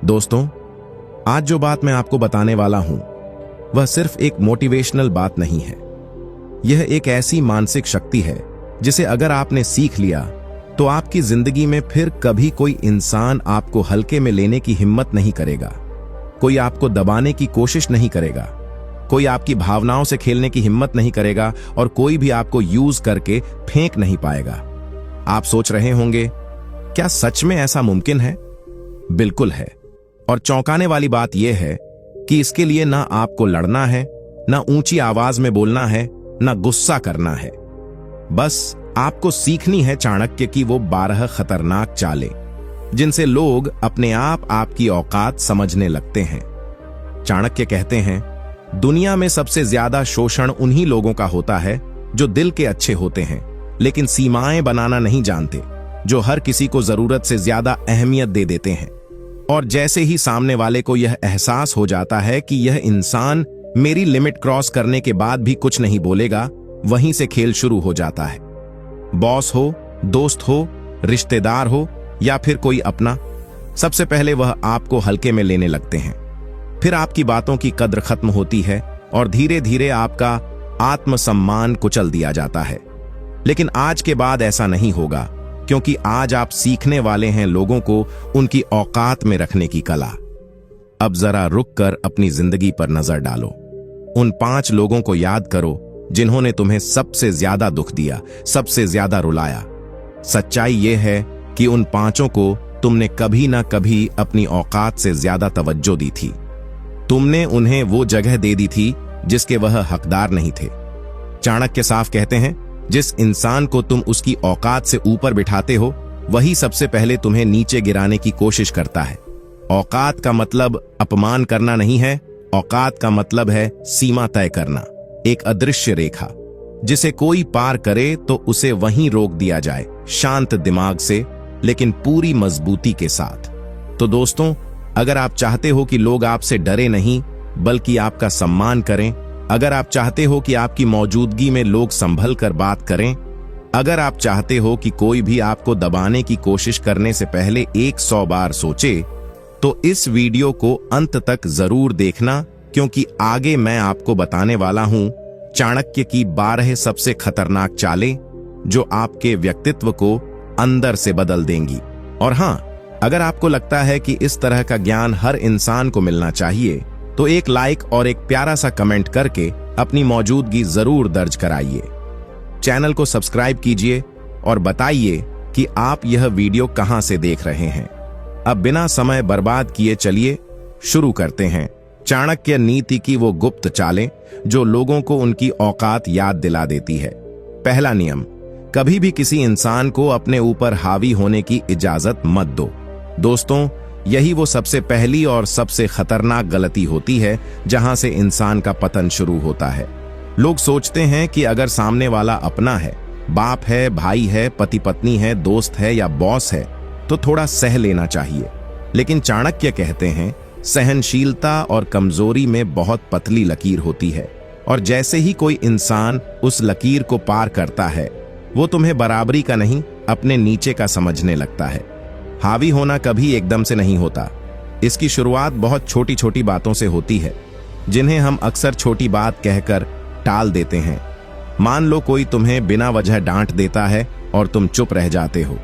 दोस्तों, आज जो बात मैं आपको बताने वाला हूं वह सिर्फ एक मोटिवेशनल बात नहीं है। यह एक ऐसी मानसिक शक्ति है जिसे अगर आपने सीख लिया तो आपकी जिंदगी में फिर कभी कोई इंसान आपको हल्के में लेने की हिम्मत नहीं करेगा, कोई आपको दबाने की कोशिश नहीं करेगा, कोई आपकी भावनाओं से खेलने की हिम्मत नहीं करेगा और कोई भी आपको यूज करके फेंक नहीं पाएगा। आप सोच रहे होंगे, क्या सच में ऐसा मुमकिन है? बिल्कुल है। और चौंकाने वाली बात यह है कि इसके लिए ना आपको लड़ना है, ना ऊंची आवाज में बोलना है, ना गुस्सा करना है। बस आपको सीखनी है चाणक्य की वो 12 खतरनाक चालें जिनसे लोग अपने आप आपकी औकात समझने लगते हैं। चाणक्य कहते हैं, दुनिया में सबसे ज्यादा शोषण उन्हीं लोगों का होता है जो दिल के अच्छे होते हैं लेकिन सीमाएं बनाना नहीं जानते, जो हर किसी को जरूरत से ज्यादा अहमियत दे देते हैं। और जैसे ही सामने वाले को यह एहसास हो जाता है कि यह इंसान मेरी लिमिट क्रॉस करने के बाद भी कुछ नहीं बोलेगा, वहीं से खेल शुरू हो जाता है। बॉस हो, दोस्त हो, रिश्तेदार हो या फिर कोई अपना, सबसे पहले वह आपको हल्के में लेने लगते हैं। फिर आपकी बातों की कद्र खत्म होती है और धीरे धीरे आपका आत्मसम्मान कुचल दिया जाता है। लेकिन आज के बाद ऐसा नहीं होगा, क्योंकि आज आप सीखने वाले हैं लोगों को उनकी औकात में रखने की कला। अब जरा रुक कर अपनी जिंदगी पर नजर डालो। उन 5 लोगों को याद करो जिन्होंने तुम्हें सबसे ज्यादा दुख दिया, सबसे ज्यादा रुलाया। सच्चाई यह है कि उन 5 को तुमने कभी ना कभी अपनी औकात से ज्यादा तवज्जो दी थी। तुमने उन्हें वो जगह दे दी थी जिसके वह हकदार नहीं थे। चाणक्य साफ कहते हैं, जिस इंसान को तुम उसकी औकात से ऊपर बिठाते हो वही सबसे पहले तुम्हें नीचे गिराने की कोशिश करता है। औकात का मतलब अपमान करना नहीं है, औकात का मतलब है सीमा तय करना, एक अदृश्य रेखा जिसे कोई पार करे तो उसे वहीं रोक दिया जाए, शांत दिमाग से लेकिन पूरी मजबूती के साथ। तो दोस्तों, अगर आप चाहते हो कि लोग आपसे डरे नहीं बल्कि आपका सम्मान करें, अगर आप चाहते हो कि आपकी मौजूदगी में लोग संभल कर बात करें, अगर आप चाहते हो कि कोई भी आपको दबाने की कोशिश करने से पहले 100 बार सोचे, तो इस वीडियो को अंत तक जरूर देखना, क्योंकि आगे मैं आपको बताने वाला हूं चाणक्य की 12 सबसे खतरनाक चालें जो आपके व्यक्तित्व को अंदर से बदल देंगी। और हां, अगर आपको लगता है कि इस तरह का ज्ञान हर इंसान को मिलना चाहिए तो एक लाइक और एक प्यारा सा कमेंट करके अपनी मौजूदगी जरूर दर्ज कराइए। चैनल को सब्सक्राइब कीजिए और बताइए कि आप यह वीडियो कहां से देख रहे हैं। अब बिना समय बर्बाद किए चलिए शुरू करते हैं चाणक्य नीति की वो गुप्त चालें जो लोगों को उनकी औकात याद दिला देती है। पहला नियम, कभी भी किसी इंसान को अपने ऊपर हावी होने की इजाजत मत दो। दोस्तों, यही वो सबसे पहली और सबसे खतरनाक गलती होती है जहां से इंसान का पतन शुरू होता है। लोग सोचते हैं कि अगर सामने वाला अपना है, बाप है, भाई है, पति पत्नी है, दोस्त है या बॉस है, तो थोड़ा सह लेना चाहिए। लेकिन चाणक्य कहते हैं, सहनशीलता और कमजोरी में बहुत पतली लकीर होती है, और जैसे ही कोई इंसान उस लकीर को पार करता है वो तुम्हें बराबरी का नहीं, अपने नीचे का समझने लगता है। हावी होना कभी एकदम से नहीं होता। इसकी शुरुआत बहुत छोटी छोटी बातों से होती है, जिन्हें हम अक्सर छोटी बात कहकर टाल देते हैं। मान लो कोई तुम्हें बिना वजह डांट देता है और तुम चुप रह जाते हो।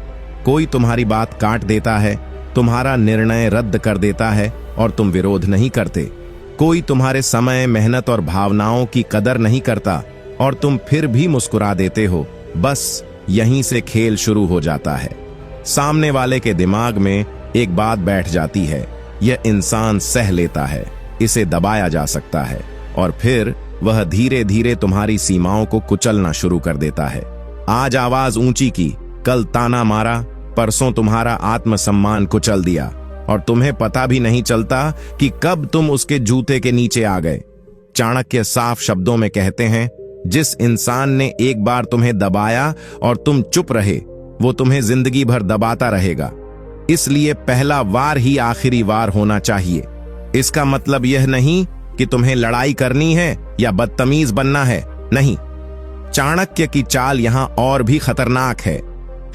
कोई तुम्हारी बात काट देता है, तुम्हारा निर्णय रद्द कर देता है और तुम विरोध नहीं करते। कोई तुम्हारे समय, मेहनत और भावनाओं की कदर नहीं करता और तुम फिर भी मुस्कुरा देते हो। बस यहीं से खेल शुरू हो जाता है। सामने वाले के दिमाग में एक बात बैठ जाती है, यह इंसान सह लेता है, इसे दबाया जा सकता है, और फिर वह धीरे धीरे तुम्हारी सीमाओं को कुचलना शुरू कर देता है। आज आवाज ऊंची की, कल ताना मारा, परसों तुम्हारा आत्मसम्मान कुचल दिया और तुम्हें पता भी नहीं चलता कि कब तुम उसके जूते के नीचे आ गए। चाणक्य साफ शब्दों में कहते हैं, जिस इंसान ने एक बार तुम्हें दबाया और तुम चुप रहे, वो तुम्हें जिंदगी भर दबाता रहेगा। इसलिए पहला वार ही आखिरी वार होना चाहिए। इसका मतलब यह नहीं कि तुम्हें लड़ाई करनी है या बदतमीज बनना है, नहीं। चाणक्य की चाल यहां और भी खतरनाक है।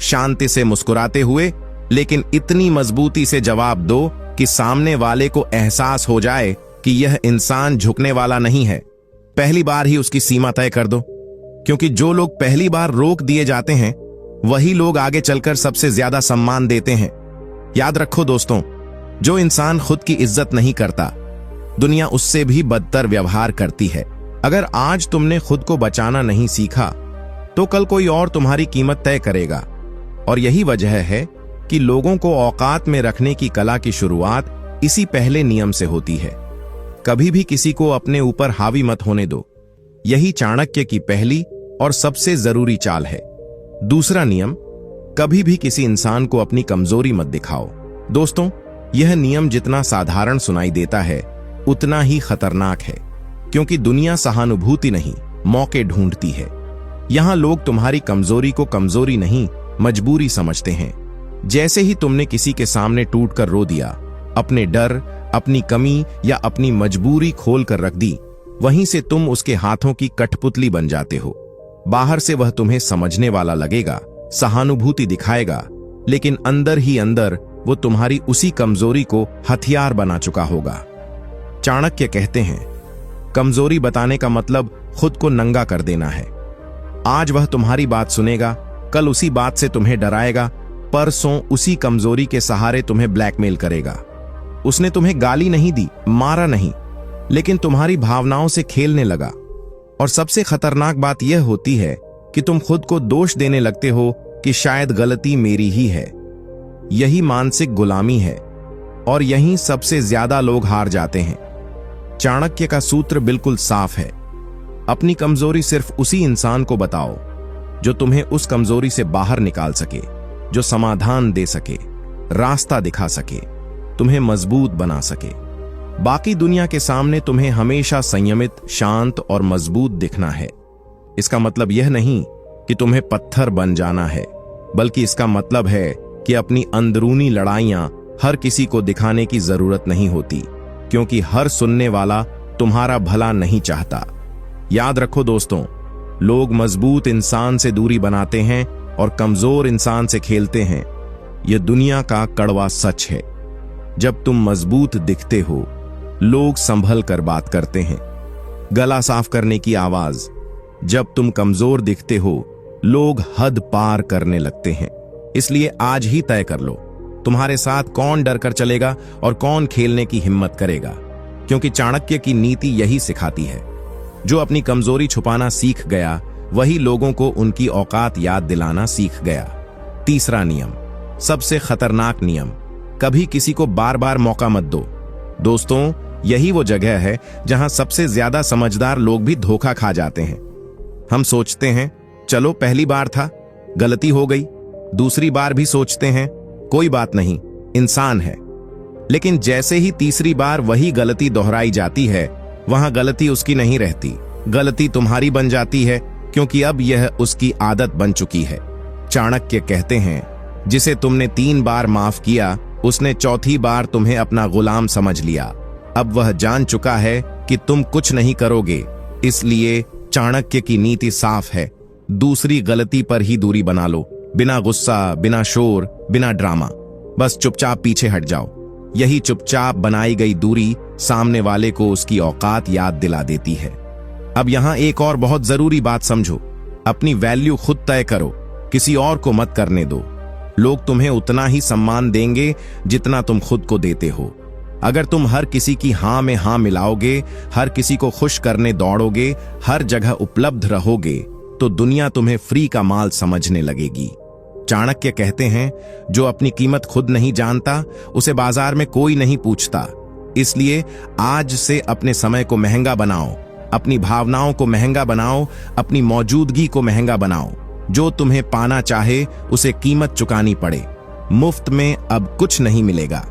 शांति से मुस्कुराते हुए लेकिन इतनी मजबूती से जवाब दो कि सामने वाले को एहसास हो जाए कि यह इंसान झुकने वाला नहीं है, पहली बार ही उसकी सीमा तय कर दो। क्योंकि जो लोग पहली बार रोक दिए जाते हैं वही लोग आगे चलकर सबसे ज्यादा सम्मान देते हैं। याद रखो दोस्तों, जो इंसान खुद की इज्जत नहीं करता, दुनिया उससे भी बदतर व्यवहार करती है। अगर आज तुमने खुद को बचाना नहीं सीखा तो कल कोई और तुम्हारी कीमत तय करेगा। और यही वजह है कि लोगों को औकात में रखने की कला की शुरुआत इसी पहले नियम से होती है। कभी भी किसी को अपने ऊपर हावी मत होने दो। यही चाणक्य की पहली और सबसे जरूरी चाल है। दूसरा नियम, कभी भी किसी इंसान को अपनी कमजोरी मत दिखाओ। दोस्तों, यह नियम जितना साधारण सुनाई देता है उतना ही खतरनाक है, क्योंकि दुनिया सहानुभूति नहीं, मौके ढूंढती है। यहां लोग तुम्हारी कमजोरी को कमजोरी नहीं, मजबूरी समझते हैं। जैसे ही तुमने किसी के सामने टूटकर रो दिया, अपने डर, अपनी कमी या अपनी मजबूरी खोल कर रख दी, वहीं से तुम उसके हाथों की कठपुतली बन जाते हो। बाहर से वह तुम्हें समझने वाला लगेगा, सहानुभूति दिखाएगा, लेकिन अंदर ही अंदर वो तुम्हारी उसी कमजोरी को हथियार बना चुका होगा। चाणक्य कहते हैं, कमजोरी बताने का मतलब खुद को नंगा कर देना है। आज वह तुम्हारी बात सुनेगा, कल उसी बात से तुम्हें डराएगा, परसों उसी कमजोरी के सहारे तुम्हें ब्लैकमेल करेगा। उसने तुम्हें गाली नहीं दी, मारा नहीं, लेकिन तुम्हारी भावनाओं से खेलने लगा। और सबसे खतरनाक बात यह होती है कि तुम खुद को दोष देने लगते हो कि शायद गलती मेरी ही है। यही मानसिक गुलामी है और यहीं सबसे ज्यादा लोग हार जाते हैं। चाणक्य का सूत्र बिल्कुल साफ है, अपनी कमजोरी सिर्फ उसी इंसान को बताओ जो तुम्हें उस कमजोरी से बाहर निकाल सके, जो समाधान दे सके, रास्ता दिखा सके, तुम्हें मजबूत बना सके। बाकी दुनिया के सामने तुम्हें हमेशा संयमित, शांत और मजबूत दिखना है। इसका मतलब यह नहीं कि तुम्हें पत्थर बन जाना है, बल्कि इसका मतलब है कि अपनी अंदरूनी लड़ाइयां हर किसी को दिखाने की जरूरत नहीं होती, क्योंकि हर सुनने वाला तुम्हारा भला नहीं चाहता। याद रखो दोस्तों, लोग मजबूत इंसान से दूरी बनाते हैं और कमजोर इंसान से खेलते हैं। यह दुनिया का कड़वा सच है। जब तुम मजबूत दिखते हो, लोग संभल कर बात करते हैं, गला साफ करने की आवाज। जब तुम कमजोर दिखते हो, लोग हद पार करने लगते हैं। इसलिए आज ही तय कर लो, तुम्हारे साथ कौन डर कर चलेगा और कौन खेलने की हिम्मत करेगा। क्योंकि चाणक्य की नीति यही सिखाती है, जो अपनी कमजोरी छुपाना सीख गया वही लोगों को उनकी औकात याद दिलाना सीख गया। तीसरा नियम, सबसे खतरनाक नियम, कभी किसी को बार बार मौका मत दो। दोस्तों, यही वो जगह है जहां सबसे ज्यादा समझदार लोग भी धोखा खा जाते हैं। हम सोचते हैं चलो पहली बार था, गलती हो गई, दूसरी बार भी सोचते हैं कोई बात नहीं, इंसान है। लेकिन जैसे ही तीसरी बार वही गलती दोहराई जाती है, वहां गलती उसकी नहीं रहती, गलती तुम्हारी बन जाती है, क्योंकि अब यह उसकी आदत बन चुकी है। चाणक्य कहते हैं, जिसे तुमने 3 बार माफ किया, उसने चौथी बार तुम्हें अपना गुलाम समझ लिया। अब वह जान चुका है कि तुम कुछ नहीं करोगे। इसलिए चाणक्य की नीति साफ है, दूसरी गलती पर ही दूरी बना लो, बिना गुस्सा, बिना शोर, बिना ड्रामा, बस चुपचाप पीछे हट जाओ। यही चुपचाप बनाई गई दूरी सामने वाले को उसकी औकात याद दिला देती है। अब यहां एक और बहुत जरूरी बात समझो, अपनी वैल्यू खुद तय करो, किसी और को मत करने दो। लोग तुम्हें उतना ही सम्मान देंगे जितना तुम खुद को देते हो। अगर तुम हर किसी की हां में हां मिलाओगे, हर किसी को खुश करने दौड़ोगे, हर जगह उपलब्ध रहोगे, तो दुनिया तुम्हें फ्री का माल समझने लगेगी। चाणक्य कहते हैं, जो अपनी कीमत खुद नहीं जानता, उसे बाजार में कोई नहीं पूछता। इसलिए आज से अपने समय को महंगा बनाओ, अपनी भावनाओं को महंगा बनाओ, अपनी मौजूदगी को महंगा बनाओ। जो तुम्हें पाना चाहे उसे कीमत चुकानी पड़े। मुफ्त में अब कुछ नहीं मिलेगा।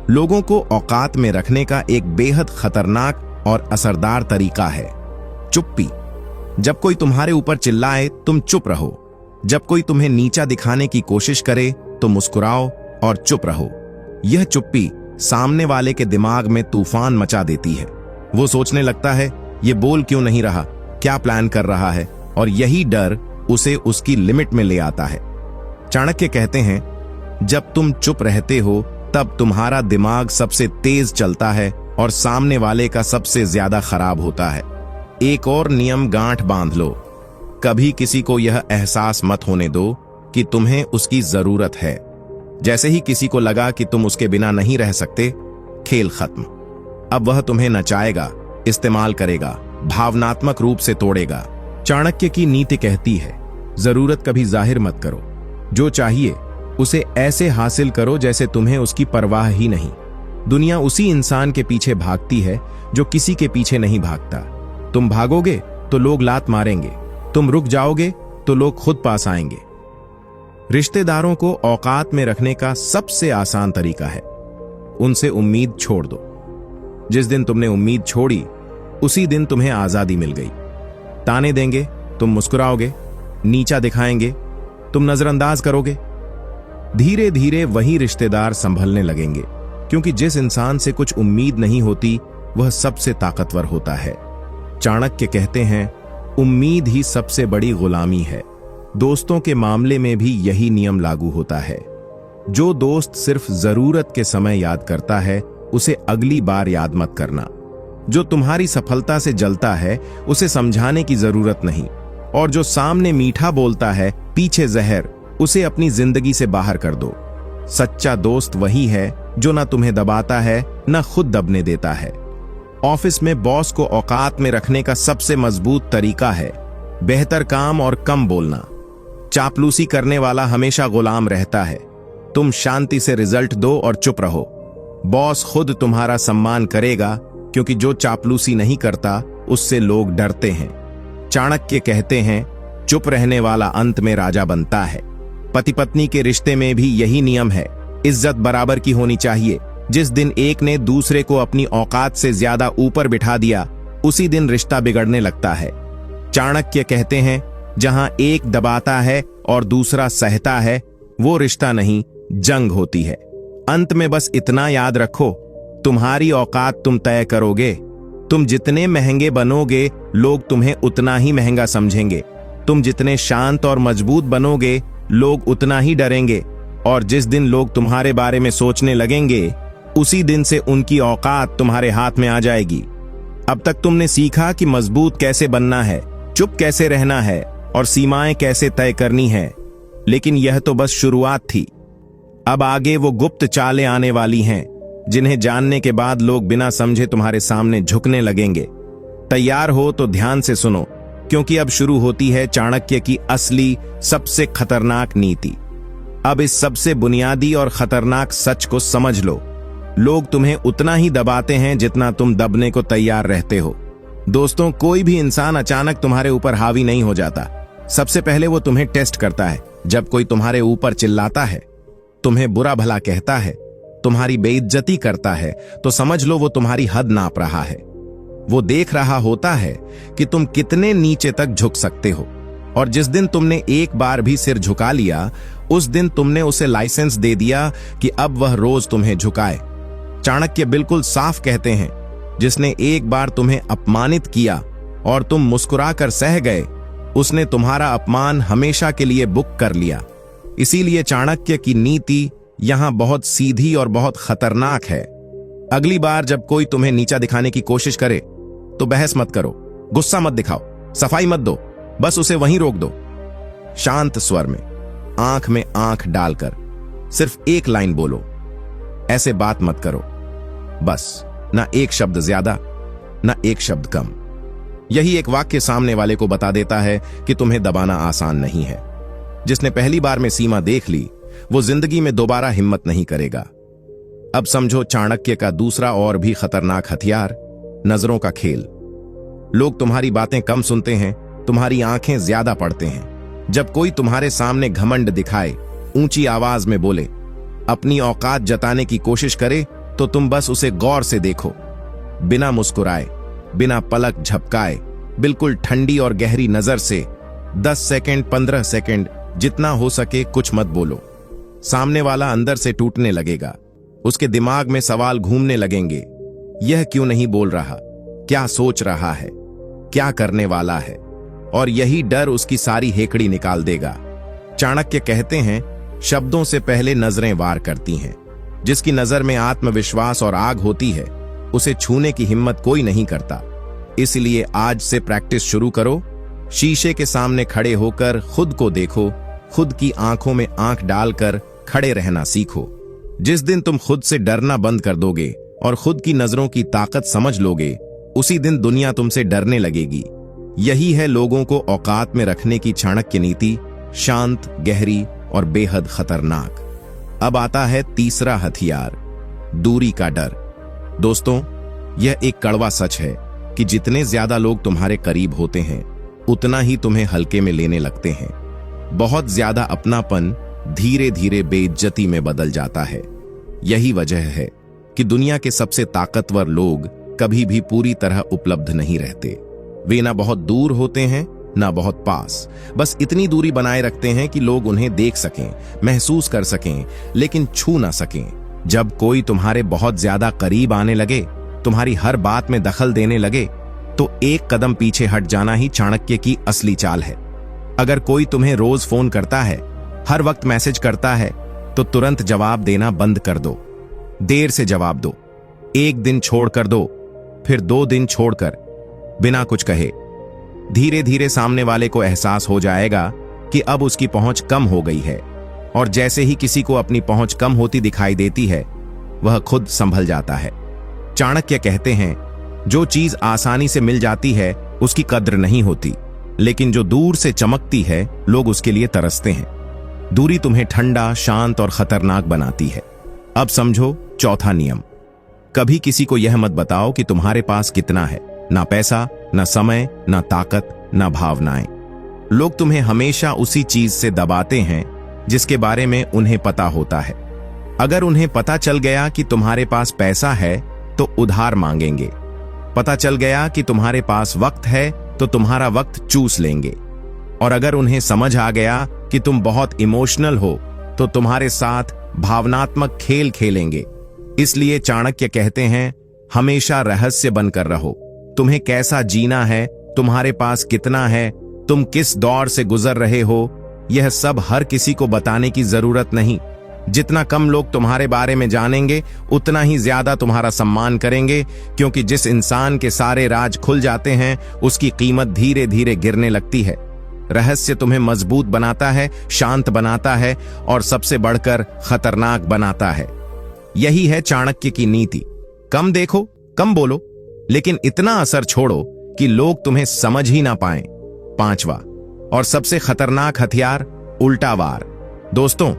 लोगों को औकात में रखने का एक बेहद खतरनाक और असरदार तरीका है चुप्पी। जब कोई तुम्हारे ऊपर चिल्लाए, तुम चुप रहो। जब कोई तुम्हें नीचा दिखाने की कोशिश करे, तो मुस्कुराओ और चुप रहो। यह चुप्पी सामने वाले के दिमाग में तूफान मचा देती है। वो सोचने लगता है, ये बोल क्यों नहीं रहा, क्या प्लान कर रहा है, और यही डर उसे उसकी लिमिट में ले आता है। चाणक्य कहते हैं, जब तुम चुप रहते हो तब तुम्हारा दिमाग सबसे तेज चलता है और सामने वाले का सबसे ज्यादा खराब होता है। एक और नियम गांठ बांध लो, कभी किसी को यह एहसास मत होने दो कि तुम्हें उसकी जरूरत है। जैसे ही किसी को लगा कि तुम उसके बिना नहीं रह सकते, खेल खत्म। अब वह तुम्हें नचाएगा, इस्तेमाल करेगा, भावनात्मक रूप से तोड़ेगा। चाणक्य की नीति कहती है, जरूरत कभी जाहिर मत करो। जो चाहिए उसे ऐसे हासिल करो जैसे तुम्हें उसकी परवाह ही नहीं। दुनिया उसी इंसान के पीछे भागती है जो किसी के पीछे नहीं भागता। तुम भागोगे तो लोग लात मारेंगे, तुम रुक जाओगे तो लोग खुद पास आएंगे। रिश्तेदारों को औकात में रखने का सबसे आसान तरीका है, उनसे उम्मीद छोड़ दो। जिस दिन तुमने उम्मीद छोड़ी, उसी दिन तुम्हें आजादी मिल गई। ताने देंगे, तुम मुस्कुराओगे, नीचा दिखाएंगे, तुम नजरअंदाज करोगे। धीरे धीरे वही रिश्तेदार संभलने लगेंगे, क्योंकि जिस इंसान से कुछ उम्मीद नहीं होती वह सबसे ताकतवर होता है। चाणक्य कहते हैं, उम्मीद ही सबसे बड़ी गुलामी है। दोस्तों के मामले में भी यही नियम लागू होता है। जो दोस्त सिर्फ जरूरत के समय याद करता है, उसे अगली बार याद मत करना। जो तुम्हारी सफलता से जलता है, उसे समझाने की जरूरत नहीं। और जो सामने मीठा बोलता है, पीछे जहर, उसे अपनी जिंदगी से बाहर कर दो। सच्चा दोस्त वही है जो ना तुम्हें दबाता है, ना खुद दबने देता है। ऑफिस में बॉस को औकात में रखने का सबसे मजबूत तरीका है बेहतर काम और कम बोलना। चापलूसी करने वाला हमेशा गुलाम रहता है। तुम शांति से रिजल्ट दो और चुप रहो। बॉस खुद तुम्हारा सम्मान करेगा, क्योंकि जो चापलूसी नहीं करता उससे लोग डरते हैं। चाणक्य कहते हैं, चुप रहने वाला अंत में राजा बनता है। पति पत्नी के रिश्ते में भी यही नियम है। इज्जत बराबर की होनी चाहिए। जिस दिन एक ने दूसरे को अपनी औकात से ज्यादा ऊपर बिठा दिया, उसी दिन रिश्ता बिगड़ने लगता है। चाणक्य कहते हैं, जहां एक दबाता है और दूसरा सहता है, वो रिश्ता नहीं, जंग होती है। अंत में बस इतना याद रखो, तुम्हारी औकात तुम तय करोगे। तुम जितने महंगे बनोगे, लोग तुम्हें उतना ही महंगा समझेंगे। तुम जितने शांत और मजबूत बनोगे, लोग उतना ही डरेंगे। और जिस दिन लोग तुम्हारे बारे में सोचने लगेंगे, उसी दिन से उनकी औकात तुम्हारे हाथ में आ जाएगी। अब तक तुमने सीखा कि मजबूत कैसे बनना है, चुप कैसे रहना है और सीमाएं कैसे तय करनी है। लेकिन यह तो बस शुरुआत थी। अब आगे वो गुप्त चालें आने वाली हैं, जिन्हें जानने के बाद लोग बिना समझे तुम्हारे सामने झुकने लगेंगे। तैयार हो तो ध्यान से सुनो, क्योंकि अब शुरू होती है चाणक्य की असली सबसे खतरनाक नीति। अब इस सबसे बुनियादी और खतरनाक सच को समझ लो, लोग तुम्हें उतना ही दबाते हैं जितना तुम दबने को तैयार रहते हो। दोस्तों, कोई भी इंसान अचानक तुम्हारे ऊपर हावी नहीं हो जाता। सबसे पहले वो तुम्हें टेस्ट करता है। जब कोई तुम्हारे ऊपर चिल्लाता है, तुम्हें बुरा भला कहता है, तुम्हारी बेइज्जती करता है, तो समझ लो वो तुम्हारी हद नाप रहा है। वो देख रहा होता है कि तुम कितने नीचे तक झुक सकते हो। और जिस दिन तुमने एक बार भी सिर झुका लिया, उस दिन तुमने उसे लाइसेंस दे दिया कि अब वह रोज तुम्हें झुकाए। चाणक्य बिल्कुल साफ कहते हैं, जिसने एक बार तुम्हें अपमानित किया और तुम मुस्कुराकर सह गए, उसने तुम्हारा अपमान हमेशा के लिए बुक कर लिया। इसीलिए चाणक्य की नीति यहां बहुत सीधी और बहुत खतरनाक है। अगली बार जब कोई तुम्हें नीचा दिखाने की कोशिश करे, तो बहस मत करो, गुस्सा मत दिखाओ, सफाई मत दो, बस उसे वहीं रोक दो। शांत स्वर में आंख डालकर सिर्फ एक लाइन बोलो, ऐसे बात मत करो। बस, ना एक शब्द ज्यादा, ना एक शब्द कम। यही एक वाक्य सामने वाले को बता देता है कि तुम्हें दबाना आसान नहीं है। जिसने पहली बार में सीमा देख ली, वो जिंदगी में दोबारा हिम्मत नहीं करेगा। अब समझो चाणक्य का दूसरा और भी खतरनाक हथियार, नजरों का खेल। लोग तुम्हारी बातें कम सुनते हैं, तुम्हारी आंखें ज्यादा पढ़ते हैं। जब कोई तुम्हारे सामने घमंड दिखाए, ऊंची आवाज में बोले, अपनी औकात जताने की कोशिश करे, तो तुम बस उसे गौर से देखो। बिना मुस्कुराए, बिना पलक झपकाए, बिल्कुल ठंडी और गहरी नजर से 10 सेकंड, 15 सेकंड, जितना हो सके कुछ मत बोलो। सामने वाला अंदर से टूटने लगेगा। उसके दिमाग में सवाल घूमने लगेंगे, यह क्यों नहीं बोल रहा, क्या सोच रहा है, क्या करने वाला है। और यही डर उसकी सारी हेकड़ी निकाल देगा। चाणक्य कहते हैं, शब्दों से पहले नजरें वार करती हैं। जिसकी नजर में आत्मविश्वास और आग होती है, उसे छूने की हिम्मत कोई नहीं करता। इसलिए आज से प्रैक्टिस शुरू करो। शीशे के सामने खड़े होकर खुद को देखो, खुद की आंखों में आंख डालकर खड़े रहना सीखो। जिस दिन तुम खुद से डरना बंद कर दोगे और खुद की नजरों की ताकत समझ लोगे, उसी दिन दुनिया तुमसे डरने लगेगी। यही है लोगों को औकात में रखने की चाणक्य नीति, शांत, गहरी और बेहद खतरनाक। अब आता है तीसरा हथियार, दूरी का डर। दोस्तों, यह एक कड़वा सच है कि जितने ज्यादा लोग तुम्हारे करीब होते हैं, उतना ही तुम्हें हल्के में लेने लगते हैं। बहुत ज्यादा अपनापन धीरे धीरे बेइज्जती में बदल जाता है। यही वजह है कि दुनिया के सबसे ताकतवर लोग कभी भी पूरी तरह उपलब्ध नहीं रहते। वे ना बहुत दूर होते हैं, ना बहुत पास, बस इतनी दूरी बनाए रखते हैं कि लोग उन्हें देख सकें, महसूस कर सकें, लेकिन छू ना सकें। जब कोई तुम्हारे बहुत ज्यादा करीब आने लगे, तुम्हारी हर बात में दखल देने लगे, तो एक कदम पीछे हट जाना ही चाणक्य की असली चाल है। अगर कोई तुम्हें रोज फोन करता है, हर वक्त मैसेज करता है, तो तुरंत जवाब देना बंद कर दो। देर से जवाब दो, एक दिन छोड़कर दो, फिर 2 दिन छोड़कर, बिना कुछ कहे। धीरे धीरे सामने वाले को एहसास हो जाएगा कि अब उसकी पहुंच कम हो गई है, और जैसे ही किसी को अपनी पहुंच कम होती दिखाई देती है, वह खुद संभल जाता है। चाणक्य कहते हैं, जो चीज आसानी से मिल जाती है उसकी कद्र नहीं होती, लेकिन जो दूर से चमकती है लोग उसके लिए तरसते हैं। दूरी तुम्हें ठंडा, शांत और खतरनाक बनाती है। अब समझो चौथा नियम, कभी किसी को यह मत बताओ कि तुम्हारे पास कितना है। ना पैसा, ना समय, ना ताकत, ना भावनाएं। लोग तुम्हें हमेशा उसी चीज से दबाते हैं जिसके बारे में उन्हें पता होता है। अगर उन्हें पता चल गया कि तुम्हारे पास पैसा है तो उधार मांगेंगे। पता चल गया कि तुम्हारे पास वक्त है तो तुम्हारा वक्त चूस लेंगे। और अगर उन्हें समझ आ गया कि तुम बहुत इमोशनल हो तो तुम्हारे साथ भावनात्मक खेल खेलेंगे। इसलिए चाणक्य कहते हैं, हमेशा रहस्य बनकर रहो। तुम्हें कैसा जीना है, तुम्हारे पास कितना है, तुम किस दौर से गुजर रहे हो, यह सब हर किसी को बताने की जरूरत नहीं। जितना कम लोग तुम्हारे बारे में जानेंगे, उतना ही ज्यादा तुम्हारा सम्मान करेंगे, क्योंकि जिस इंसान के सारे राज खुल जाते हैं, उसकी कीमत धीरे धीरे गिरने लगती है। रहस्य तुम्हें मजबूत बनाता है, शांत बनाता है और सबसे बढ़कर खतरनाक बनाता है। यही है चाणक्य की नीति। कम देखो, कम बोलो, लेकिन इतना असर छोड़ो कि लोग तुम्हें समझ ही ना पाएं। 5वां और सबसे खतरनाक हथियार, उल्टा वार। दोस्तों,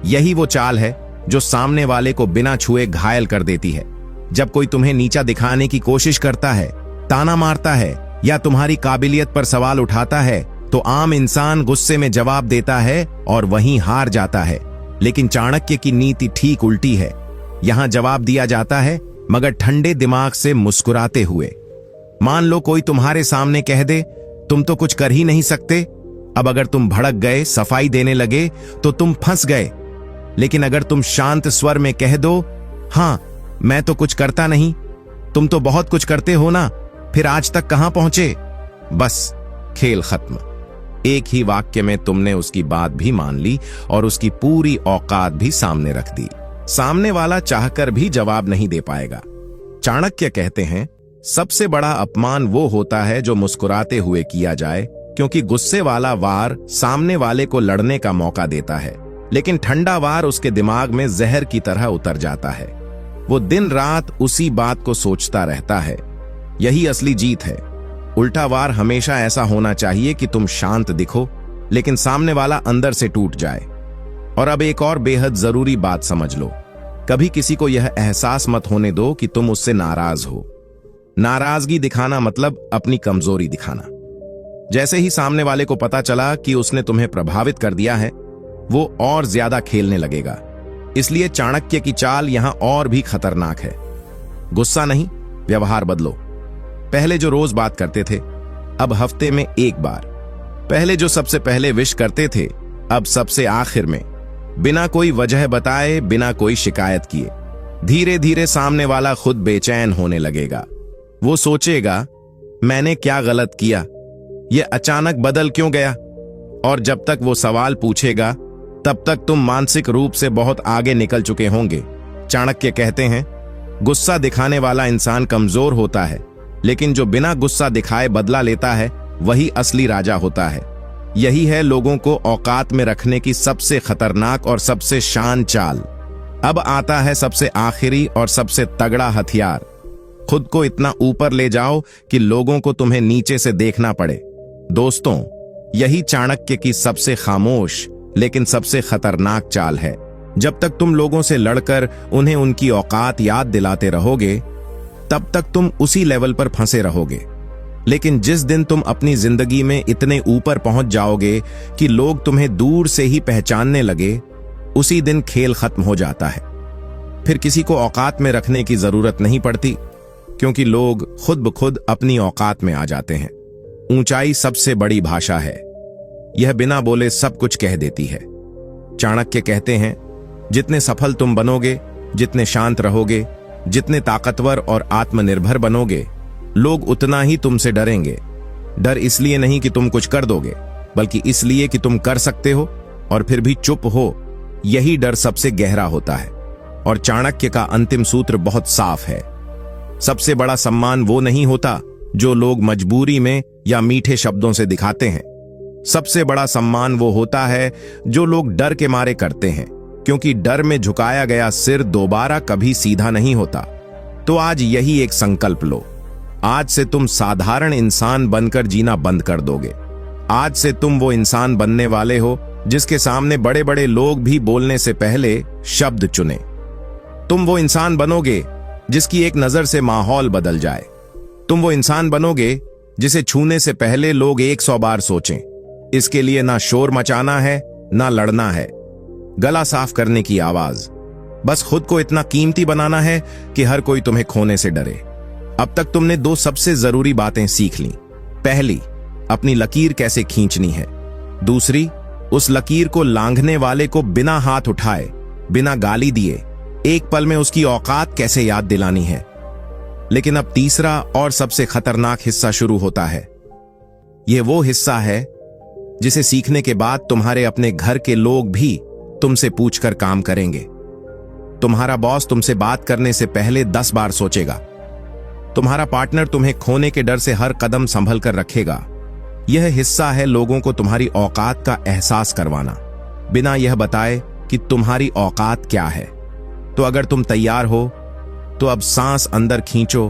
यही वो चाल है जो सामने वाले को बिना छुए घायल कर देती है। जब कोई तुम्हें नीचा दिखाने की कोशिश करता है, ताना मारता है या तुम्हारी काबिलियत पर सवाल उठाता है, तो आम इंसान गुस्से में जवाब देता है और वहीं हार जाता है। लेकिन चाणक्य की नीति ठीक उल्टी है। यहां जवाब दिया जाता है, मगर ठंडे दिमाग से, मुस्कुराते हुए। मान लो कोई तुम्हारे सामने कह दे, तुम तो कुछ कर ही नहीं सकते। अब अगर तुम भड़क गए, सफाई देने लगे, तो तुम फंस गए। लेकिन अगर तुम शांत स्वर में कह दो, हां, मैं तो कुछ करता नहीं, तुम तो बहुत कुछ करते हो ना, फिर आज तक कहां पहुंचे, बस खेल खत्म। एक ही वाक्य में तुमने उसकी बात भी मान ली और उसकी पूरी औकात भी सामने रख दी। सामने वाला चाहकर भी जवाब नहीं दे पाएगा। चाणक्य कहते हैं, सबसे बड़ा अपमान वो होता है जो मुस्कुराते हुए किया जाए, क्योंकि गुस्से वाला वार सामने वाले को लड़ने का मौका देता है, लेकिन ठंडा वार उसके दिमाग में जहर की तरह उतर जाता है। वो दिन रात उसी बात को सोचता रहता है। यही असली जीत है। उल्टा वार हमेशा ऐसा होना चाहिए कि तुम शांत दिखो, लेकिन सामने वाला अंदर से टूट जाए। और अब एक और बेहद जरूरी बात समझ लो, कभी किसी को यह एहसास मत होने दो कि तुम उससे नाराज हो। नाराजगी दिखाना मतलब अपनी कमजोरी दिखाना। जैसे ही सामने वाले को पता चला कि उसने तुम्हें प्रभावित कर दिया है, वो और ज्यादा खेलने लगेगा। इसलिए चाणक्य की चाल यहां और भी खतरनाक है। गुस्सा नहीं, व्यवहार बदलो। पहले जो रोज बात करते थे, अब हफ्ते में एक बार। पहले जो सबसे पहले विश करते थे, अब सबसे आखिर में। बिना कोई वजह बताए, बिना कोई शिकायत किए। धीरे धीरे सामने वाला खुद बेचैन होने लगेगा। वो सोचेगा, मैंने क्या गलत किया, ये अचानक बदल क्यों गया। और जब तक वो सवाल पूछेगा, तब तक तुम मानसिक रूप से बहुत आगे निकल चुके होंगे। चाणक्य कहते हैं, गुस्सा दिखाने वाला इंसान कमजोर होता है, लेकिन जो बिना गुस्सा दिखाए बदला लेता है वही असली राजा होता है। यही है लोगों को औकात में रखने की सबसे खतरनाक और सबसे शान चाल। अब आता है सबसे आखिरी और सबसे तगड़ा हथियार। खुद को इतना ऊपर ले जाओ कि लोगों को तुम्हें नीचे से देखना पड़े। दोस्तों, यही चाणक्य की सबसे खामोश लेकिन सबसे खतरनाक चाल है। जब तक तुम लोगों से लड़कर उन्हें उनकी औकात याद दिलाते रहोगे, तब तक तुम उसी लेवल पर फंसे रहोगे। लेकिन जिस दिन तुम अपनी जिंदगी में इतने ऊपर पहुंच जाओगे कि लोग तुम्हें दूर से ही पहचानने लगे, उसी दिन खेल खत्म हो जाता है। फिर किसी को औकात में रखने की जरूरत नहीं पड़ती, क्योंकि लोग खुद ब खुद अपनी औकात में आ जाते हैं। ऊंचाई सबसे बड़ी भाषा है, यह बिना बोले सब कुछ कह देती है। चाणक्य कहते हैं, जितने सफल तुम बनोगे, जितने शांत रहोगे, जितने ताकतवर और आत्मनिर्भर बनोगे, लोग उतना ही तुमसे डरेंगे। डर इसलिए नहीं कि तुम कुछ कर दोगे, बल्कि इसलिए कि तुम कर सकते हो और फिर भी चुप हो। यही डर सबसे गहरा होता है। और चाणक्य का अंतिम सूत्र बहुत साफ है, सबसे बड़ा सम्मान वो नहीं होता जो लोग मजबूरी में या मीठे शब्दों से दिखाते हैं। सबसे बड़ा सम्मान वो होता है जो लोग डर के मारे करते हैं, क्योंकि डर में झुकाया गया सिर दोबारा कभी सीधा नहीं होता। तो आज यही एक संकल्प लो, आज से तुम साधारण इंसान बनकर जीना बंद कर दोगे। आज से तुम वो इंसान बनने वाले हो जिसके सामने बड़े बड़े लोग भी बोलने से पहले शब्द चुने। तुम वो इंसान बनोगे जिसकी एक नजर से माहौल बदल जाए। तुम वो इंसान बनोगे जिसे छूने से पहले लोग 100 बार सोचें। इसके लिए ना शोर मचाना है, ना लड़ना है, गला साफ करने की आवाज। बस खुद को इतना कीमती बनाना है कि हर कोई तुम्हें खोने से डरे। अब तक तुमने 2 सबसे जरूरी बातें सीख ली। पहली, अपनी लकीर कैसे खींचनी है। दूसरी, उस लकीर को लांघने वाले को बिना हाथ उठाए, बिना गाली दिए, एक पल में उसकी औकात कैसे याद दिलानी है। लेकिन अब तीसरा और सबसे खतरनाक हिस्सा शुरू होता है। यह वो हिस्सा है जिसे सीखने के बाद तुम्हारे अपने घर के लोग भी तुमसे पूछकर काम करेंगे। तुम्हारा बॉस तुमसे बात करने से पहले 10 बार सोचेगा। तुम्हारा पार्टनर तुम्हें खोने के डर से हर कदम संभल कर रखेगा। यह हिस्सा है लोगों को तुम्हारी औकात का एहसास करवाना, बिना यह बताए कि तुम्हारी औकात क्या है। तो अगर तुम तैयार हो तो अब सांस अंदर खींचो,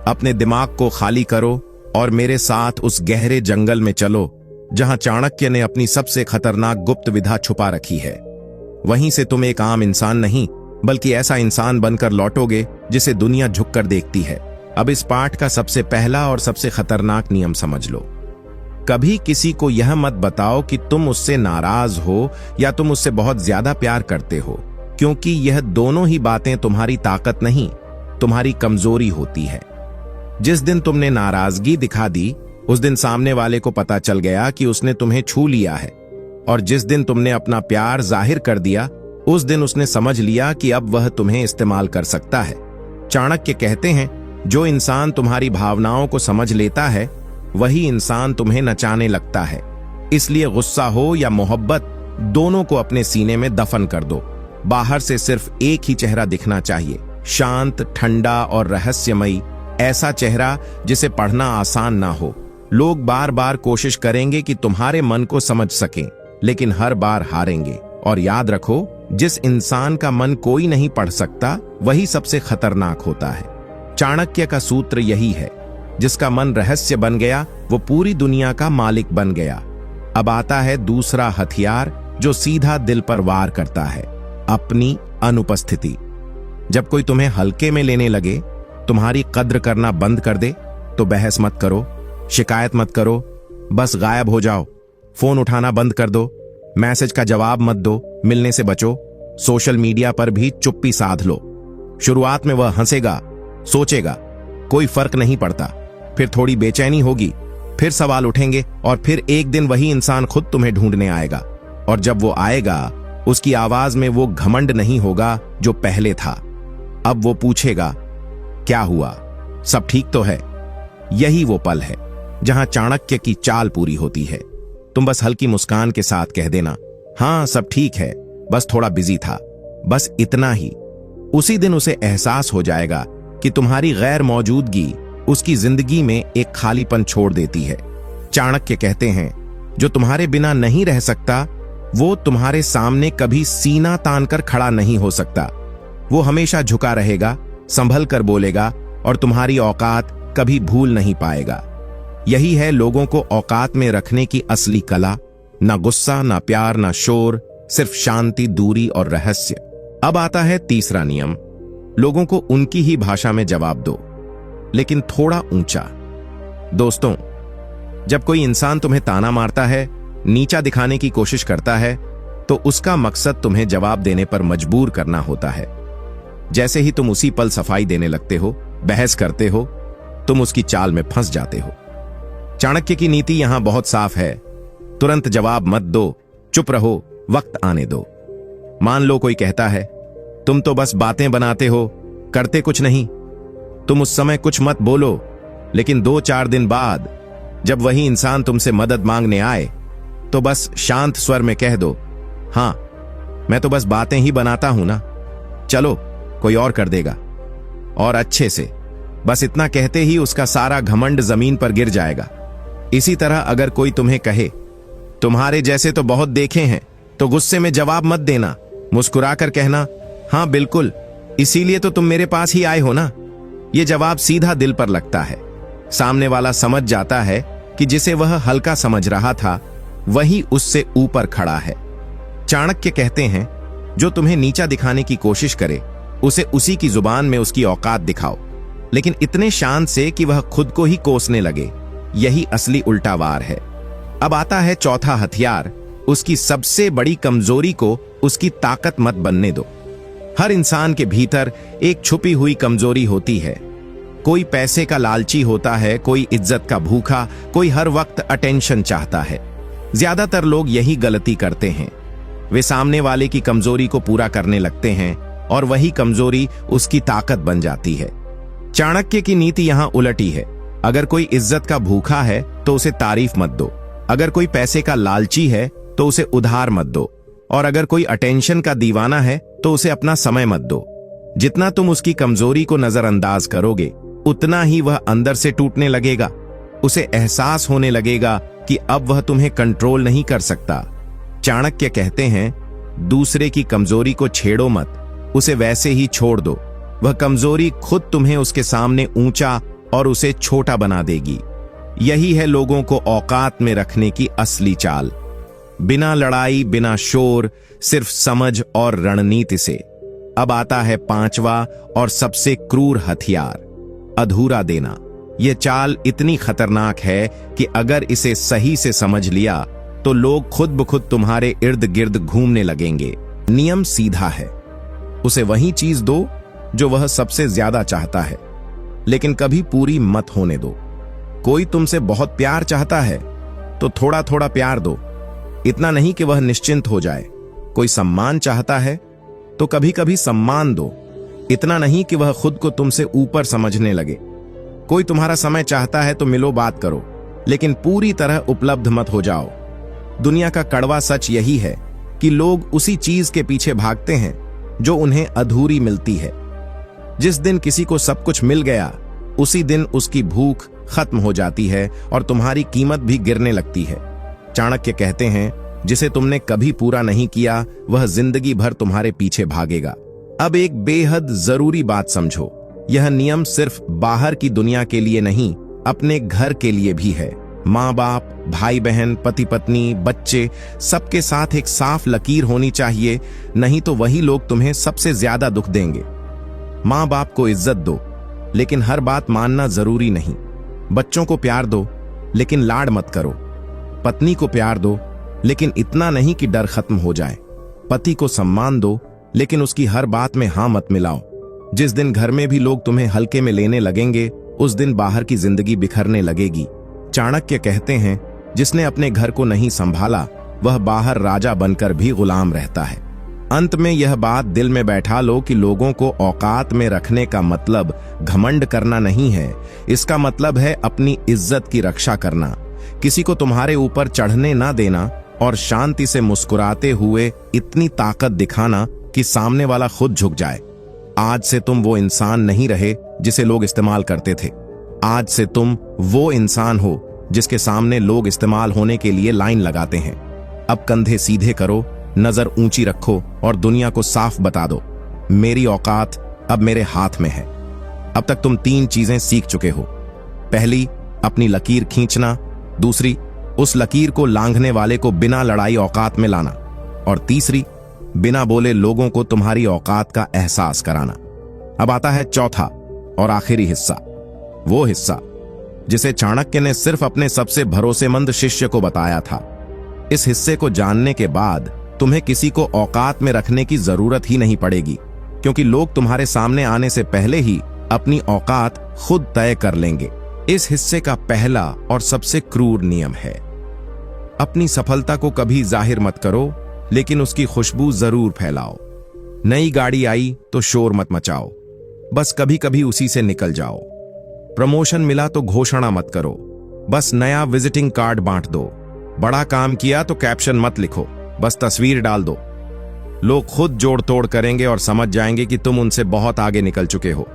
अपने दिमाग को खाली करो और मेरे साथ उस गहरे जंगल में चलो जहां चाणक्य ने अपनी सबसे खतरनाक गुप्त विधा छुपा रखी है। वहीं से तुम एक आम इंसान नहीं, बल्कि ऐसा इंसान बनकर लौटोगे जिसे दुनिया झुककर देखती है। अब इस पाठ का सबसे पहला और सबसे खतरनाक नियम समझ लो। कभी किसी को यह मत बताओ कि तुम उससे नाराज हो या तुम उससे बहुत ज्यादा प्यार करते हो, क्योंकि यह दोनों ही बातें तुम्हारी ताकत नहीं, तुम्हारी कमजोरी होती है। जिस दिन तुमने नाराजगी दिखा दी, उस दिन सामने वाले को पता चल गया कि उसने तुम्हें छू लिया है। और जिस दिन तुमने अपना प्यार जाहिर कर दिया, उस दिन उसने समझ लिया कि अब वह तुम्हें इस्तेमाल कर सकता है। चाणक्य कहते हैं, जो इंसान तुम्हारी भावनाओं को समझ लेता है, वही इंसान तुम्हें नचाने लगता है। इसलिए गुस्सा हो या मोहब्बत, दोनों को अपने सीने में दफन कर दो। बाहर से सिर्फ एक ही चेहरा दिखना चाहिए, शांत, ठंडा और रहस्यमयी। ऐसा चेहरा जिसे पढ़ना आसान ना हो। लोग बार बार कोशिश करेंगे कि तुम्हारे मन को समझ सकें, लेकिन हर बार हारेंगे। और याद रखो, जिस इंसान का मन कोई नहीं पढ़ सकता, वही सबसे खतरनाक होता है। चाणक्य का सूत्र यही है, जिसका मन रहस्य बन गया, वो पूरी दुनिया का मालिक बन गया। अब आता है दूसरा हथियार, जो सीधा दिल पर वार करता है, अपनी अनुपस्थिति। जब कोई तुम्हें हल्के में लेने लगे, तुम्हारी कद्र करना बंद कर दे, तो बहस मत करो, शिकायत मत करो, बस गायब हो जाओ। फोन उठाना बंद कर दो, मैसेज का जवाब मत दो, मिलने से बचो। सोशल मीडिया पर भी चुप्पी साध लो। शुरुआत में वह हंसेगा, सोचेगा, कोई फर्क नहीं पड़ता। फिर थोड़ी बेचैनी होगी, फिर सवाल उठेंगे, और फिर एक दिन वही इंसान खुद तुम्हें ढूंढने आएगा। और जब वो आएगा, उसकी आवाज में वो घमंड नहीं होगा जो पहले था। अब वो पूछेगा, क्या हुआ, सब ठीक तो है? यही वो पल है जहां चाणक्य की चाल पूरी होती है। तुम बस हल्की मुस्कान के साथ कह देना, हाँ सब ठीक है, बस थोड़ा बिजी था, बस इतना ही। उसी दिन उसे एहसास हो जाएगा कि तुम्हारी गैर मौजूदगी उसकी जिंदगी में एक खालीपन छोड़ देती है। चाणक्य कहते हैं, जो तुम्हारे बिना नहीं रह सकता वो तुम्हारे सामने कभी सीना तान कर खड़ा नहीं हो सकता। वो हमेशा झुका रहेगा, संभल कर बोलेगा और तुम्हारी औकात कभी भूल नहीं पाएगा। यही है लोगों को औकात में रखने की असली कला। ना गुस्सा, ना प्यार, ना शोर, सिर्फ शांति, दूरी और रहस्य। अब आता है तीसरा नियम, लोगों को उनकी ही भाषा में जवाब दो, लेकिन थोड़ा ऊंचा। दोस्तों, जब कोई इंसान तुम्हें ताना मारता है, नीचा दिखाने की कोशिश करता है, तो उसका मकसद तुम्हें जवाब देने पर मजबूर करना होता है। जैसे ही तुम उसी पल सफाई देने लगते हो, बहस करते हो, तुम उसकी चाल में फंस जाते हो। चाणक्य की नीति यहां बहुत साफ है, तुरंत जवाब मत दो, चुप रहो, वक्त आने दो। मान लो कोई कहता है, तुम तो बस बातें बनाते हो, करते कुछ नहीं। तुम उस समय कुछ मत बोलो, लेकिन 2-4 दिन बाद जब वही इंसान तुमसे मदद मांगने आए, तो बस शांत स्वर में कह दो, हां, मैं तो बस बातें ही बनाता हूं ना, चलो कोई और कर देगा, और अच्छे से। बस इतना कहते ही उसका सारा घमंड जमीन पर गिर जाएगा। इसी तरह अगर कोई तुम्हें कहे, तुम्हारे जैसे तो बहुत देखे हैं, तो गुस्से में जवाब मत देना, मुस्कुराकर कहना, हां बिल्कुल, इसीलिए तो तुम मेरे पास ही आए हो ना। यह जवाब सीधा दिल पर लगता है। सामने वाला समझ जाता है कि जिसे वह हल्का समझ रहा था वही उससे ऊपर खड़ा है। चाणक्य कहते हैं, जो तुम्हें नीचा दिखाने की कोशिश करे, उसे उसी की जुबान में उसकी औकात दिखाओ, लेकिन इतने शान से कि वह खुद को ही कोसने लगे। यही असली उल्टा वार है। अब आता है चौथा हथियार, उसकी सबसे बड़ी कमजोरी को उसकी ताकत मत बनने दो। हर इंसान के भीतर एक छुपी हुई कमजोरी होती है। कोई पैसे का लालची होता है, कोई इज्जत का भूखा, कोई हर वक्त अटेंशन चाहता है। ज्यादातर लोग यही गलती करते हैं, वे सामने वाले की कमजोरी को पूरा करने लगते हैं और वही कमजोरी उसकी ताकत बन जाती है। चाणक्य की नीति यहां उलटी है। अगर कोई इज्जत का भूखा है तो उसे तारीफ मत दो, अगर कोई पैसे का लालची है तो उसे उधार मत दो, और अगर कोई अटेंशन का दीवाना है तो उसे अपना समय मत दो। जितना तुम उसकी कमजोरी को नजरअंदाज करोगे, उतना ही वह अंदर से टूटने लगेगा। उसे एहसास होने लगेगा कि अब वह तुम्हें कंट्रोल नहीं कर सकता। चाणक्य कहते हैं, दूसरे की कमजोरी को छेड़ो मत, उसे वैसे ही छोड़ दो। वह कमजोरी खुद तुम्हें उसके सामने ऊंचा और उसे छोटा बना देगी। यही है लोगों को औकात में रखने की असली चाल। बिना लड़ाई, बिना शोर, सिर्फ समझ और रणनीति से। अब आता है पांचवा और सबसे क्रूर हथियार, अधूरा देना। यह चाल इतनी खतरनाक है कि अगर इसे सही से समझ लिया तो लोग खुद ब खुद तुम्हारे इर्द गिर्द घूमने लगेंगे। नियम सीधा है, उसे वही चीज दो जो वह सबसे ज्यादा चाहता है, लेकिन कभी पूरी मत होने दो। कोई तुमसे बहुत प्यार चाहता है तो थोड़ा थोड़ा प्यार दो, इतना नहीं कि वह निश्चिंत हो जाए। कोई सम्मान चाहता है तो कभी कभी सम्मान दो, इतना नहीं कि वह खुद को तुमसे ऊपर समझने लगे। कोई तुम्हारा समय चाहता है तो मिलो, बात करो, लेकिन पूरी तरह उपलब्ध मत हो जाओ। दुनिया का कड़वा सच यही है कि लोग उसी चीज के पीछे भागते हैं जो उन्हें अधूरी मिलती है। जिस दिन किसी को सब कुछ मिल गया, उसी दिन उसकी भूख खत्म हो जाती है और तुम्हारी कीमत भी गिरने लगती है। चाणक्य कहते हैं, जिसे तुमने कभी पूरा नहीं किया, वह जिंदगी भर तुम्हारे पीछे भागेगा। अब एक बेहद जरूरी बात समझो, यह नियम सिर्फ बाहर की दुनिया के लिए नहीं, अपने घर के लिए भी है। माँ बाप, भाई बहन, पति पत्नी, बच्चे, सबके साथ एक साफ लकीर होनी चाहिए, नहीं तो वही लोग तुम्हें सबसे ज्यादा दुख देंगे। माँ बाप को इज्जत दो, लेकिन हर बात मानना जरूरी नहीं। बच्चों को प्यार दो, लेकिन लाड मत करो। पत्नी को प्यार दो, लेकिन इतना नहीं कि डर खत्म हो जाए। पति को सम्मान दो, लेकिन उसकी हर बात में हां मत मिलाओ। जिस दिन घर में भी लोग तुम्हें हल्के में लेने लगेंगे, उस दिन बाहर की जिंदगी बिखरने लगेगी। चाणक्य कहते हैं, जिसने अपने घर को नहीं संभाला, वह बाहर राजा बनकर भी गुलाम रहता है। अंत में यह बात दिल में बैठा लो कि लोगों को औकात में रखने का मतलब घमंड करना नहीं है। इसका मतलब है अपनी इज्जत की रक्षा करना, किसी को तुम्हारे ऊपर चढ़ने ना देना और शांति से मुस्कुराते हुए इतनी ताकत दिखाना कि सामने वाला खुद झुक जाए। आज से तुम वो इंसान नहीं रहे जिसे लोग इस्तेमाल करते थे। आज से तुम वो इंसान हो जिसके सामने लोग इस्तेमाल होने के लिए लाइन लगाते हैं। अब कंधे सीधे करो, नजर ऊंची रखो और दुनिया को साफ बता दो, मेरी औकात अब मेरे हाथ में है। अब तक तुम 3 चीजें सीख चुके हो। पहली, अपनी लकीर खींचना। दूसरी, उस लकीर को लांघने वाले को बिना लड़ाई औकात में लाना। और तीसरी, बिना बोले लोगों को तुम्हारी औकात का एहसास कराना। अब आता है चौथा और आखिरी हिस्सा, वो हिस्सा जिसे चाणक्य ने सिर्फ अपने सबसे भरोसेमंद शिष्य को बताया था। इस हिस्से को जानने के बाद तुम्हें किसी को औकात में रखने की जरूरत ही नहीं पड़ेगी, क्योंकि लोग तुम्हारे सामने आने से पहले ही अपनी औकात खुद तय कर लेंगे। इस हिस्से का पहला और सबसे क्रूर नियम है, अपनी सफलता को कभी जाहिर मत करो, लेकिन उसकी खुशबू जरूर फैलाओ। नई गाड़ी आई तो शोर मत मचाओ, बस कभी कभी उसी से निकल जाओ। प्रमोशन मिला तो घोषणा मत करो, बस नया विजिटिंग कार्ड बांट दो। बड़ा काम किया तो कैप्शन मत लिखो, बस तस्वीर डाल दो। लोग खुद जोड़ तोड़ करेंगे और समझ जाएंगे कि तुम उनसे बहुत आगे निकल चुके हो।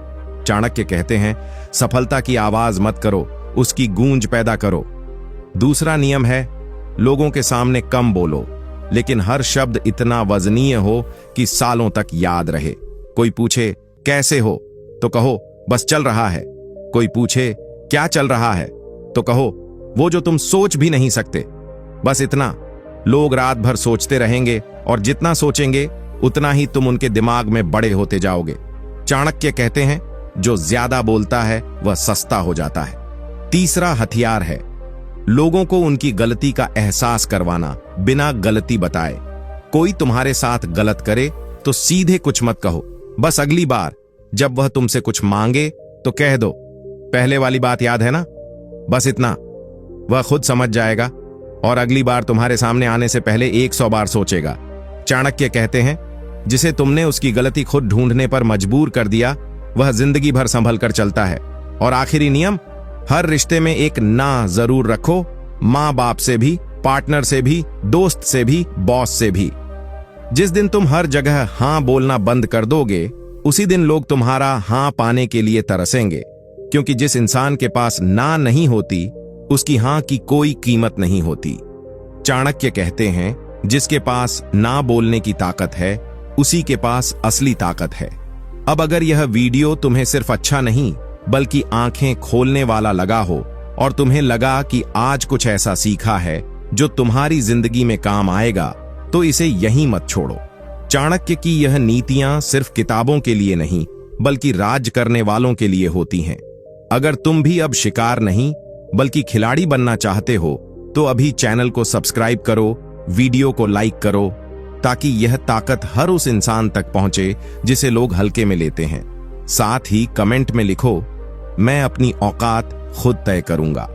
चाणक्य कहते हैं, सफलता की आवाज मत करो, उसकी गूंज पैदा करो। दूसरा नियम है, लोगों के सामने कम बोलो, लेकिन हर शब्द इतना वजनीय हो कि सालों तक याद रहे। कोई पूछे कैसे हो तो कहो बस चल रहा है। कोई पूछे क्या चल रहा है तो कहो वो जो तुम सोच भी नहीं सकते। बस इतना। लोग रात भर सोचते रहेंगे और जितना सोचेंगे उतना ही तुम उनके दिमाग में बड़े होते जाओगे। चाणक्य कहते हैं, जो ज्यादा बोलता है वह सस्ता हो जाता है। तीसरा हथियार है, लोगों को उनकी गलती का एहसास करवाना बिना गलती बताए। कोई तुम्हारे साथ गलत करे तो सीधे कुछ मत कहो, बस अगली बार जब वह तुमसे कुछ मांगे तो कह दो, पहले वाली बात याद है ना। बस इतना। वह खुद समझ जाएगा और अगली बार तुम्हारे सामने आने से पहले 100 बार सोचेगा। चाणक्य कहते हैं, जिसे तुमने उसकी गलती खुद ढूंढने पर मजबूर कर दिया वह जिंदगी भर संभल कर चलता है। और आखिरी नियम, हर रिश्ते में एक ना जरूर रखो, मां बाप से भी, पार्टनर से भी, दोस्त से भी, बॉस से भी। जिस दिन तुम हर जगह हां बोलना बंद कर दोगे, उसी दिन लोग तुम्हारा हां पाने के लिए तरसेंगे, क्योंकि जिस इंसान के पास ना नहीं होती उसकी हां की कोई कीमत नहीं होती। चाणक्य कहते हैं, जिसके पास ना बोलने की ताकत है उसी के पास असली ताकत है। अब अगर यह वीडियो तुम्हें सिर्फ अच्छा नहीं बल्कि आंखें खोलने वाला लगा हो और तुम्हें लगा कि आज कुछ ऐसा सीखा है जो तुम्हारी जिंदगी में काम आएगा, तो इसे यहीं मत छोड़ो। चाणक्य की यह नीतियां सिर्फ किताबों के लिए नहीं बल्कि राज करने वालों के लिए होती हैं। अगर तुम भी अब शिकार नहीं बल्कि खिलाड़ी बनना चाहते हो तो अभी चैनल को सब्सक्राइब करो, वीडियो को लाइक करो, ताकि यह ताकत हर उस इंसान तक पहुंचे जिसे लोग हल्के में लेते हैं। साथ ही कमेंट में लिखो, मैं अपनी औकात खुद तय करूंगा।